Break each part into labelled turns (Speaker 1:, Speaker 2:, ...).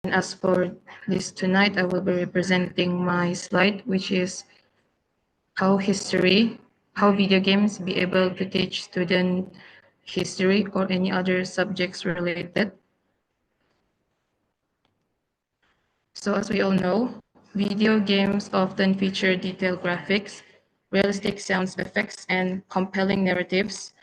Speaker 1: as for this tonight, I will be representing my slide, which is how history, how video games be able to teach student history or any other subjects related. So as we all know, video games often feature detailed graphics, realistic sound effects, and compelling narratives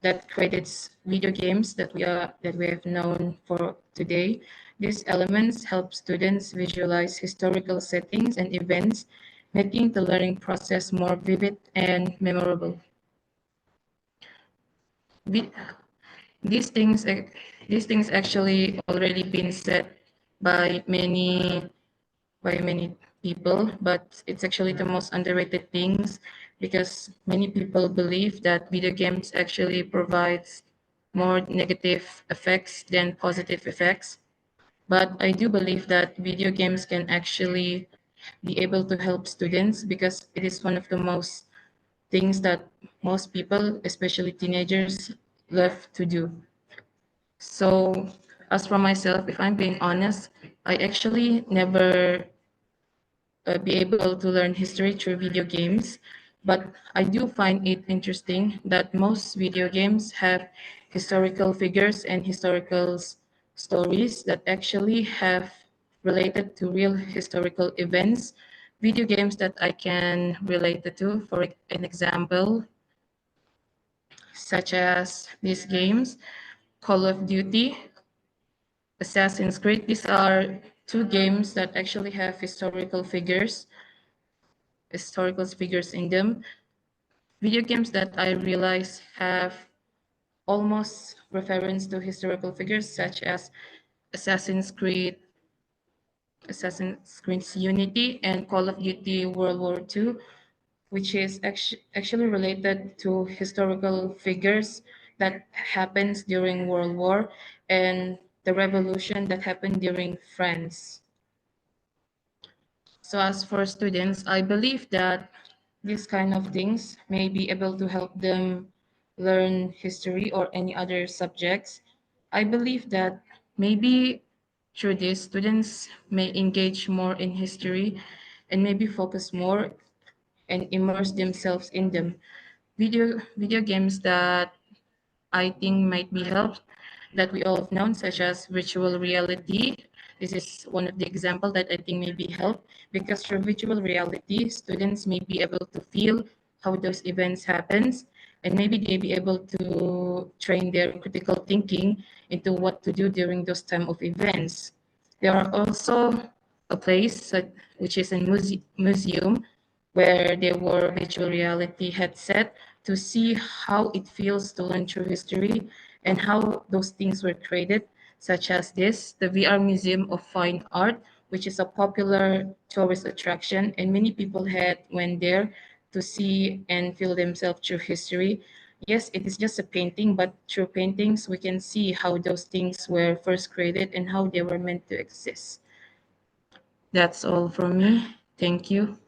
Speaker 1: that creates video games that we have known for today. These elements help students visualize historical settings and events, making the learning process more vivid and memorable. Vi- These things, these things actually already been said by many people, but it's actually the most underrated things because many people believe that video games actually provides more negative effects than positive effects. But I do believe that video games can actually be able to help students because it is one of the most things that most people, especially teenagers, love to do. So, as for myself, if I'm being honest, I actually never be able to learn history through video games. But I do find it interesting that most video games have historical figures and historical stories that actually have related to real historical events. Video games that I can relate it to, for an example, such as these games, Call of Duty, Assassin's Creed. These are two games that actually have historical figures in them. Video games that I realize have almost reference to historical figures such as Assassin's Creed, Assassin's Creed Unity, and Call of Duty World War II, which is actually related to historical figures that happens during World War and the revolution that happened during France. So as for students, I believe that these kind of things may be able to help them learn history or any other subjects. I believe that maybe through this, students may engage more in history and maybe focus more and immerse themselves in them. Video games that I think might be helped that we all have known, such as virtual reality. This is one of the example that I think may be helped because through virtual reality, students may be able to feel how those events happens and maybe they be able to train their critical thinking into what to do during those time of events. There are also a place which is a museum where there were virtual reality headset to see how it feels to learn through history and how those things were created, such as this, the VR Museum of Fine Art, which is a popular tourist attraction, and many people had went there to see and feel themselves through history. Yes, it is just a painting, but through paintings, we can see how those things were first created and how they were meant to exist. That's all from me. Thank you.